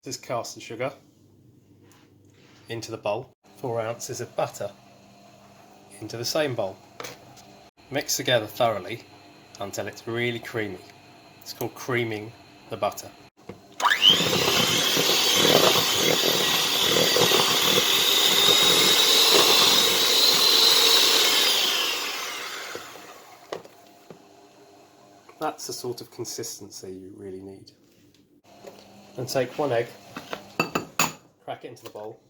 This is caster sugar into the bowl. 4 ounces of butter into the same bowl. Mix together thoroughly until it's really creamy. It's called creaming the butter. That's the sort of consistency you really need. And take 1 egg, crack it into the bowl.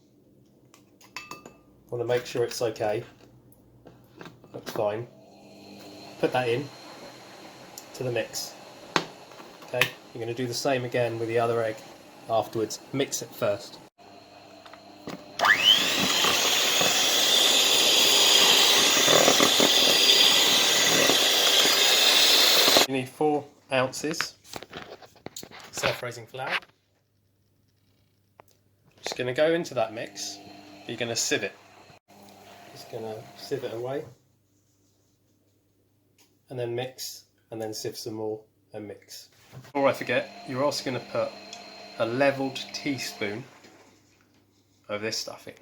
Want to make sure it's okay. Looks fine. Put that in to the mix. Okay, you're going to do the same again with the other egg afterwards. Mix it first. You need 4 ounces self-raising flour. Just going to go into that mix. You're going to sieve it. Just going to sieve it away, and then mix, and then sieve some more and mix. Before I forget, you're also going to put a levelled teaspoon of this stuff in.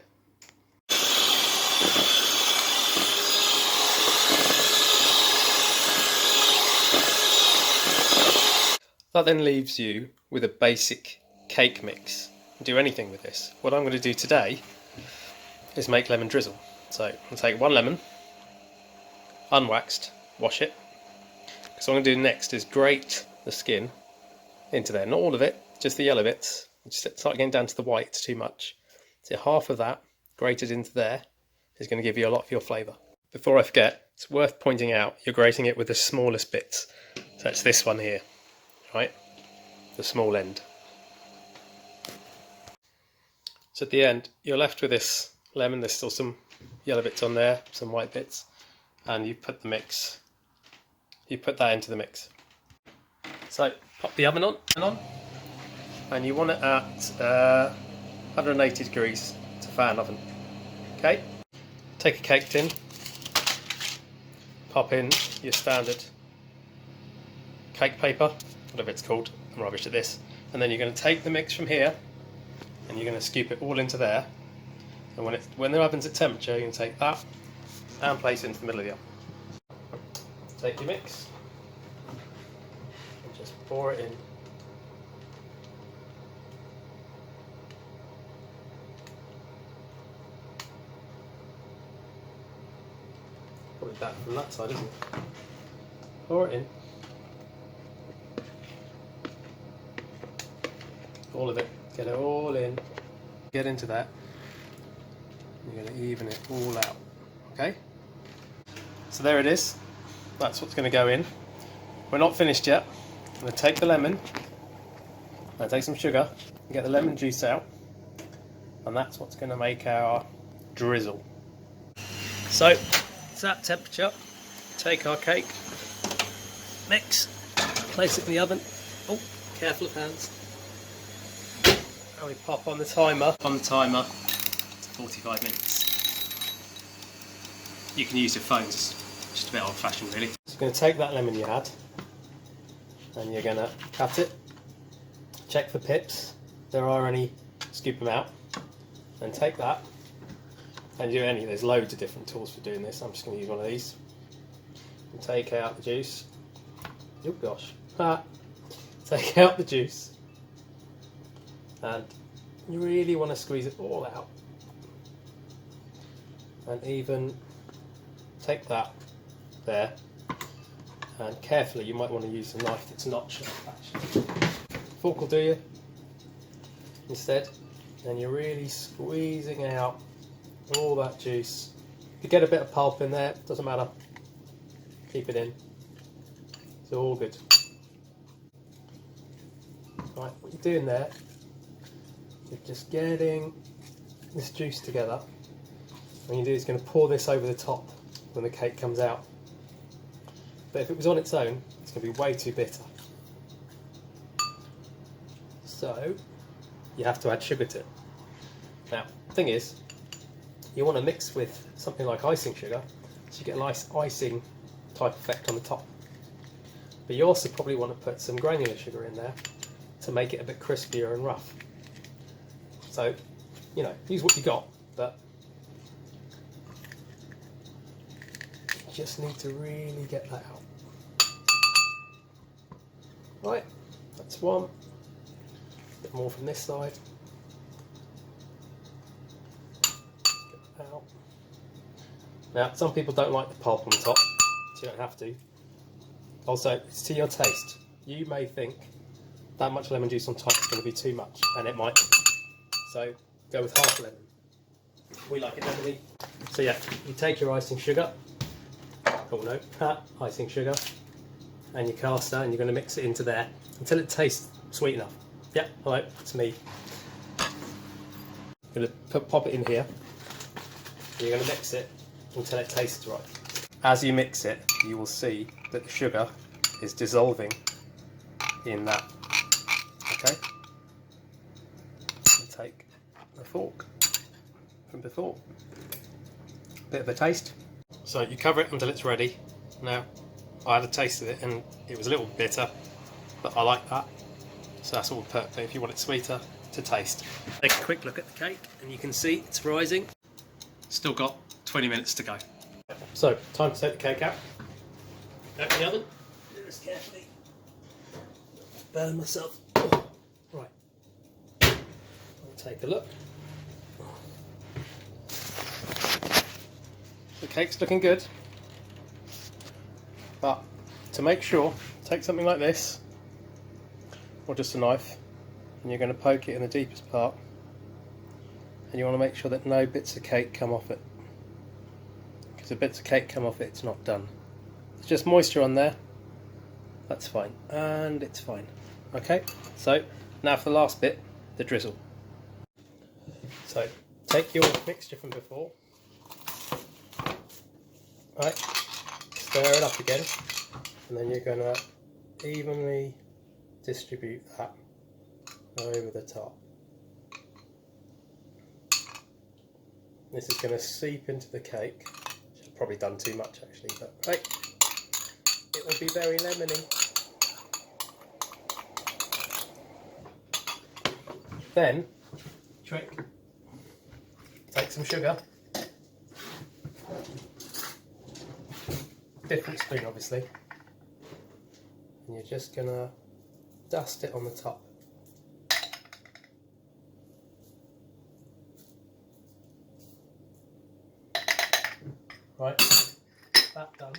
That then leaves you with a basic cake mix. Do anything with this. What I'm going to do today is make lemon drizzle. So I'll take 1 lemon, unwaxed, wash it. So what I'm going to do next is grate the skin into there. Not all of it, just the yellow bits. Just start getting down to the white, it's too much. So half of that grated into there is going to give you a lot of your flavour. Before I forget, it's worth pointing out you're grating it with the smallest bits. So it's this one here, right? The small end. So at the end, you're left with this lemon. There's still some yellow bits on there, some white bits, and you put the mix. You put that into the mix. So pop the oven on, and you want it at 180 degrees. It's a fan oven. Okay. Take a cake tin. Pop in your standard cake paper, whatever it's called. I'm rubbish at this. And then you're going to take the mix from here, and you're going to scoop it all into there. And when the oven's at temperature, you can take that and place it into the middle of the oven. Take your mix and just pour it in. Probably better from that side, isn't it? Pour it in. All of it. Get it all in. Get into that. You're going to even it all out. Okay? So there it is. That's what's going to go in. We're not finished yet. I'm going to take the lemon, and take some sugar, and get the lemon juice out, and that's what's going to make our drizzle. So it's at temperature. Take our cake, mix, place it in the oven. Oh, careful of hands. And we pop on the timer. To 45 minutes. You can use your phones. Just a bit old-fashioned, really. So you're going to take that lemon you had, and you're going to cut it, check for pips, if there are any, scoop them out, and take that, and do any. There's loads of different tools for doing this. I'm just going to use one of these, and take out the juice. Oh gosh, take out the juice, and you really want to squeeze it all out, and even take that there, and carefully, you might want to use a knife that's not sharp actually. Fork will do you instead, and you're really squeezing out all that juice. If you get a bit of pulp in there, doesn't matter, keep it in, it's all good. Right, what you're doing there, you're just getting this juice together. What you do is going to pour this over the top when the cake comes out. But if it was on its own, it's going to be way too bitter. So you have to add sugar to it. Now, the thing is, you want to mix with something like icing sugar, so you get a nice icing type effect on the top. But you also probably want to put some granular sugar in there to make it a bit crispier and rough. So, you know, use what you got, but you just need to really get that out. Right, that's one. A bit more from this side. Get that out. Now, some people don't like the pulp on the top, so you don't have to. Also, it's to your taste. You may think that much lemon juice on top is going to be too much, and it might be. So, go with half lemon. We like it lemony. So yeah, you take your icing sugar, oh no, icing sugar, and your caster, and you're going to mix it into there until it tastes sweet enough. Yeah, hello, it's me. I'm going to pop it in here. You're going to mix it until it tastes right. As you mix it, you will see that the sugar is dissolving in that. Okay? And take a fork from before. Bit of a taste. So you cover it until it's ready. Now, I had a taste of it and it was a little bitter, but I like that. So that's all perfect if you want it sweeter to taste. Take a quick look at the cake and you can see it's rising. Still got 20 minutes to go. So, time to take the cake out. Open the oven. Just carefully. Burn myself. Right. I'll take a look. The cake's looking good. But to make sure, take something like this, or just a knife, and you're going to poke it in the deepest part. And you want to make sure that no bits of cake come off it. Because if bits of cake come off it, it's not done. It's just moisture on there. That's fine. And it's fine. Okay, so now for the last bit, the drizzle. So take your mixture from before. Right, stir it up again. And then you're going to evenly distribute that over the top. This is going to seep into the cake. I've probably done too much actually, but right, it will be very lemony. Then, trick, take some sugar, different spoon obviously, and you're just going to dust it on the top. Right, that done.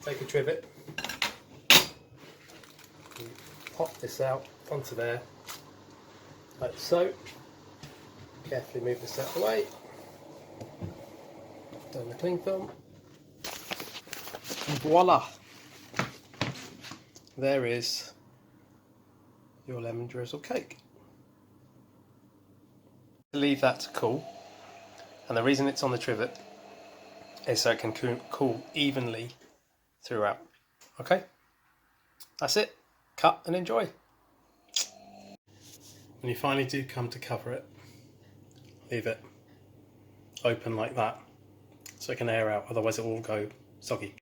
Take a trivet, and pop this out onto there, like so. Carefully move this out of the way. Done the cling film. And voila! There is your lemon drizzle cake. Leave that to cool. And the reason it's on the trivet is so it can cool evenly throughout. Okay, that's it. Cut and enjoy. When you finally do come to cover it, leave it open like that so it can air out, otherwise it will go soggy.